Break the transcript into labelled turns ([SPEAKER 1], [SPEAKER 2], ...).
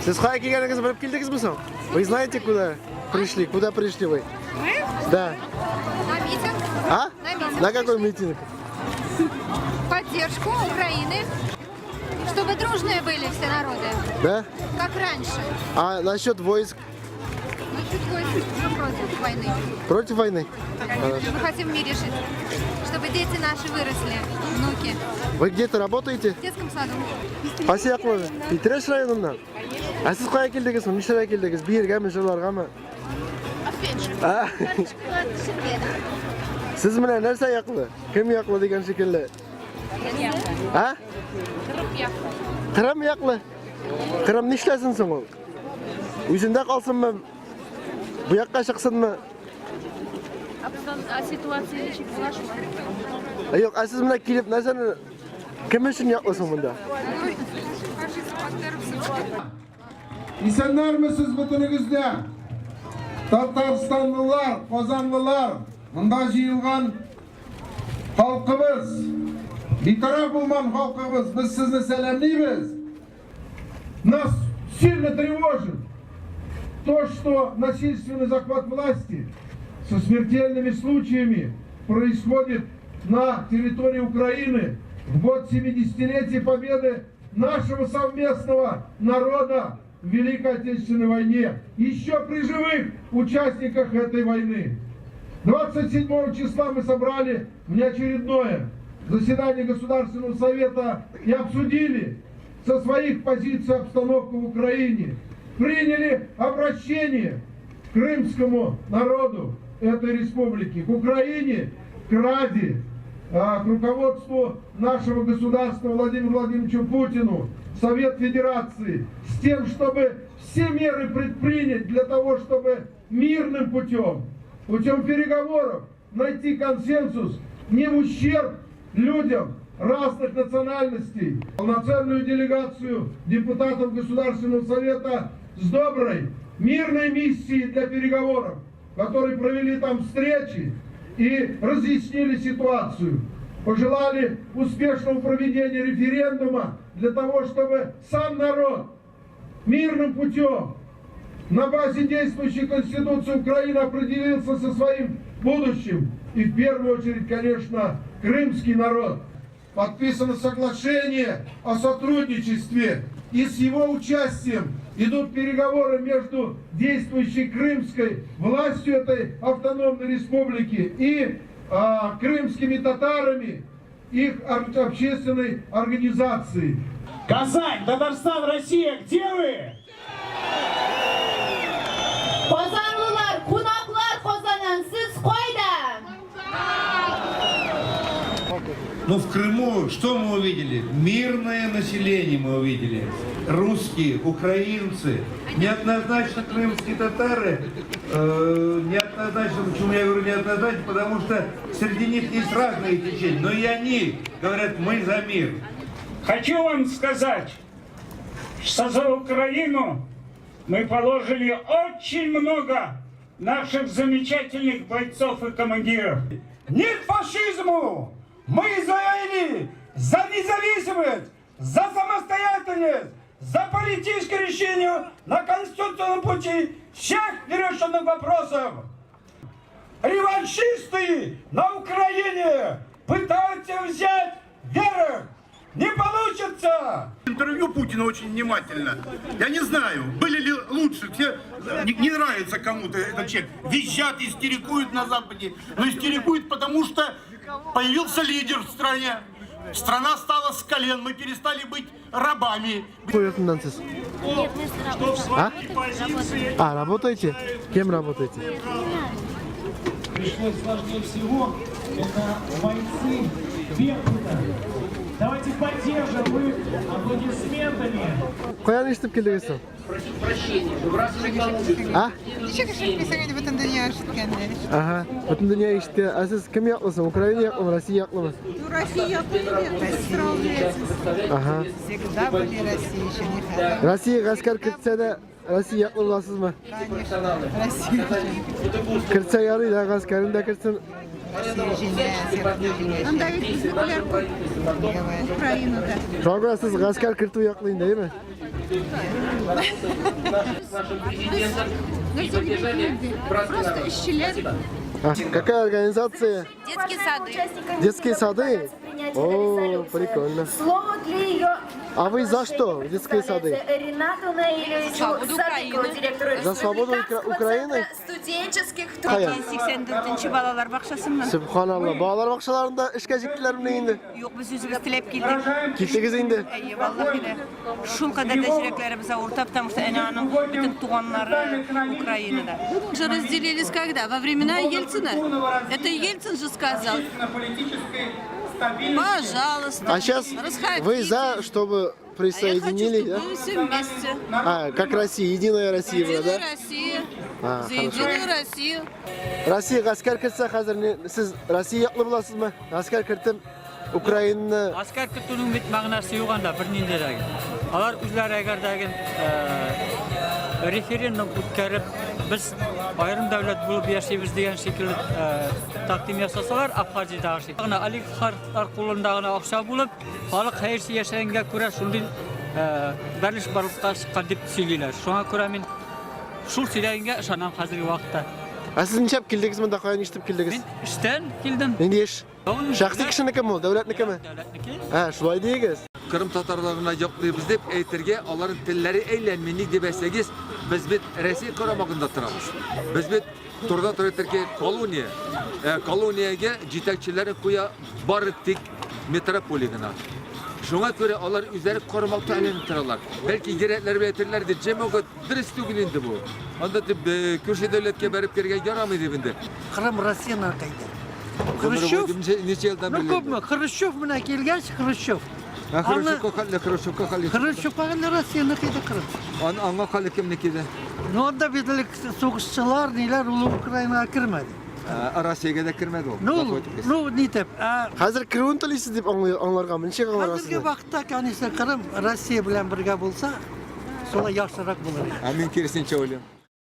[SPEAKER 1] Siz qayerga kelganingizni bilib keldingizmi so'ng? Вы знаете, куда пришли? Куда пришли вы?
[SPEAKER 2] Мы?
[SPEAKER 1] Да.
[SPEAKER 2] На митинг.
[SPEAKER 1] А?
[SPEAKER 2] На митинг.
[SPEAKER 1] На какой митинг?
[SPEAKER 2] Поддержку Украины. Чтобы дружные были все народы.
[SPEAKER 1] Да?
[SPEAKER 2] Как раньше.
[SPEAKER 1] А насчет войск?
[SPEAKER 2] Мы чуть войск против войны.
[SPEAKER 1] Против войны?
[SPEAKER 2] Мы хотим в мире жить. Чтобы дети наши выросли, внуки.
[SPEAKER 1] Вы где-то работаете?
[SPEAKER 2] В детском саду.
[SPEAKER 1] Qaysi yoqlarda? Pitresh rayonidan. A siz qayerga keldingiz? Nechtaga keldingiz? Bu yergami, shulargami? А? Siz bilan narsa yoqdi? Kim yoqdi degan shekilli? Ha? Qirib yoqdi. Qirib nishlasin so'ng u. O'zida qolsinmi? Bu yoqqa chiqsinmi? Yo'q, siz bilan kelib narsani kim uchun yoqlasin bunda?
[SPEAKER 3] İnsanlarmısınız bütünüzde? Tatarstanlılar, Kozanlılar, mında jıyılgan halkımız, bir taraf olman halkımız, biz sizni selamlaymiz. Нас сильно тревожит то, что насильственный захват власти со смертельными случаями происходит на территории Украины в год 70-летия победы нашего совместного народа в Великой Отечественной войне, еще при живых участниках этой войны. 27 числа мы собрали внеочередное заседание Государственного Совета и обсудили со своих позиций обстановку в Украине. Приняли обращение к крымскому народу этой республики, к Украине, к Раде, к руководству нашего государства Владимиру Владимировичу Путину, Совет Федерации, с тем, чтобы все меры предпринять для того, чтобы мирным путем, путем переговоров найти консенсус не в ущерб людям разных национальностей. Полноценную делегацию депутатов Государственного Совета с доброй, мирной миссией для переговоров, которые провели там встречи и разъяснили ситуацию. Пожелали успешного проведения референдума для того, чтобы сам народ мирным путем на базе действующей Конституции Украины определился со своим будущим. И в первую очередь, конечно, крымский народ. Подписано соглашение о сотрудничестве, и с его участием идут переговоры между действующей крымской властью этой автономной республики и крымскими татарами, их общественной организацией.
[SPEAKER 4] Казань, Татарстан, Россия, где вы?
[SPEAKER 5] Kozanlılar, kunaklar Kozan'ın, siz koyda.
[SPEAKER 6] Но в Крыму что мы увидели? Мирное население мы увидели. Русские, украинцы, неоднозначно крымские татары, неоднозначно, почему я говорю неоднозначно, потому что среди них есть разные течения, но и они говорят, мы за мир.
[SPEAKER 4] Хочу вам сказать, что за Украину мы положили очень много наших замечательных бойцов и командиров. Нет фашизму! Мы заявили за независимость, за самостоятельность, за политическое решение на конституционном пути всех нерешенных вопросов. Реваншисты на Украине пытаются взять верх. Не получится!
[SPEAKER 7] Интервью Путина очень внимательно. Я не знаю, были ли лучше. Все не нравится кому-то этот человек. Визжат, истерикуют на Западе. Но истерикуют, потому что появился лидер в стране. Страна стала с колен. Мы перестали быть рабами.
[SPEAKER 1] Нет, А, работаете? Кем работаете?
[SPEAKER 4] Пришлось сложнее всего, это бойцы Беркута. Давайте поддержим их аплодисментами.
[SPEAKER 1] Qayerga ishlab keldingiz? А?
[SPEAKER 2] Butun dunyo eshitganda.
[SPEAKER 1] Aha, butun dunyo eshitgan. Siz kim yoqlasin? Ukraina yoqlimi, Rossiya yoqlimi?
[SPEAKER 2] Россия
[SPEAKER 1] Aha.
[SPEAKER 2] всегда были Россия, еще не хотят.
[SPEAKER 1] Rossiya askar kiritsa-da Rossiya yoqlab olasizmi?
[SPEAKER 2] Россия.
[SPEAKER 1] Kiritsa yaraydi, askarida kirsin.
[SPEAKER 2] Анда bizdekiler Ukrayna'da.
[SPEAKER 1] Şu an kadar siz asker kırtı yaklayın değil mi?
[SPEAKER 2] Просто işçiler.
[SPEAKER 1] Какая организация?
[SPEAKER 2] Детские сады.
[SPEAKER 1] Детские сады? О, прикольно.
[SPEAKER 5] Слово для ее
[SPEAKER 1] А вы за что в детские сады?
[SPEAKER 5] Ренату Наилевичу
[SPEAKER 2] Свободу
[SPEAKER 5] Садыкову,
[SPEAKER 2] Украины.
[SPEAKER 5] директору
[SPEAKER 1] За свободу Украины?
[SPEAKER 5] студенческих
[SPEAKER 1] Hayır.
[SPEAKER 8] 84-nji balalar bakşasından.
[SPEAKER 1] Subhanallah. Bağlar bakışalarında işe gittiler mi indi?
[SPEAKER 8] Yok biz özümüz tilep geldik.
[SPEAKER 1] Gittiniz indi.
[SPEAKER 8] Ey vallahi de. Şul kadar da yüreklerimize ortak, потому что enanın bütün tuğanları Ukrayna'da.
[SPEAKER 9] Же разделились когда? Во времена Ельцина? Это Ельцин же сказал. Пожалуйста,
[SPEAKER 1] А сейчас
[SPEAKER 9] расходитесь.
[SPEAKER 1] вы за, чтобы
[SPEAKER 9] А я хочу,
[SPEAKER 1] присоединились,
[SPEAKER 9] чтобы
[SPEAKER 1] да?
[SPEAKER 9] мы все вместе.
[SPEAKER 1] А, как Россия, единая Россия была,
[SPEAKER 9] Единая
[SPEAKER 1] да?
[SPEAKER 9] Россия.
[SPEAKER 1] А,
[SPEAKER 9] За
[SPEAKER 1] хорошо.
[SPEAKER 9] Единую Россию.
[SPEAKER 1] Rossiyaga askar kirsa hozir siz Rossiya yoqli bo'lasizmi? Askar kirtib Ukrainani
[SPEAKER 10] Asker kıtının bit mağnası yok anda bir nindiragi. Alar üzleri egerdagi referendum o'tkazib biz ayrim davlat bo'lib yashaymiz degan shekilli taqdim yasasalar Abxaziyadagi şey. Ana oligarxlar qo'lidagi ақша bo'lib, xalq qayersi yashaganga ko'ra shunday berilish barliqqa chiqqan deb сөйлейlar. Shunga ko'ra men shu сөйләгәнгә ishonam hozirgi vaqtda.
[SPEAKER 1] siz nechap keldingiz bunda qo'yan ishtib keldingiz?
[SPEAKER 10] Men ishdan keldim.
[SPEAKER 1] Endi ish shaxsiy kishinikimi bu, davlatnikimi?
[SPEAKER 10] Davlatniki.
[SPEAKER 1] Ha, shulay deysiz.
[SPEAKER 11] Kırım Tatarlarına yoqlaymiz deb aytirga, onların tillari aylanmaylik deb aytsangiz, biz bit Rossiya qaramog'ida turamiz. Biz bit turdan turarki koloniya. Koloniyaga yetakchilarini qo'ya bordik metropoligina. Şuna göre onlar üzeri korumakta elini tırarlar. Belki gerekleri bir etirler de cemoga dürüst tügülündü bu. Onda da Kürşe devletke berip kerge yaramaydı bindi.
[SPEAKER 12] Kırım Rusya'nın arkaydı.
[SPEAKER 11] Khrushchev neçe yıldan beri?
[SPEAKER 12] Ne mu? Khrushchev buna kelgach Khrushchev.
[SPEAKER 11] Khrushchev kokalli Khrushchev kokalli.
[SPEAKER 12] Khrushchev qalı Rusya'nın arkaydı Kırım.
[SPEAKER 11] Anga qalı kimnikide?
[SPEAKER 12] Ne onda birlik soğuşçular neler ulu Ukrayna'ya girmedi.
[SPEAKER 11] Rossiyaga da kirmedi o.
[SPEAKER 12] Ne nitep?
[SPEAKER 1] Hozir kiruvin tilaysiz deb anglarganman. Necha anglarasiz?
[SPEAKER 12] Hozirgi vaqtda kanisa Kırım Rossiya bilan birga bo'lsa, sola yaxshiroq bo'ladi.
[SPEAKER 11] Amin kirisincha o'ylayman.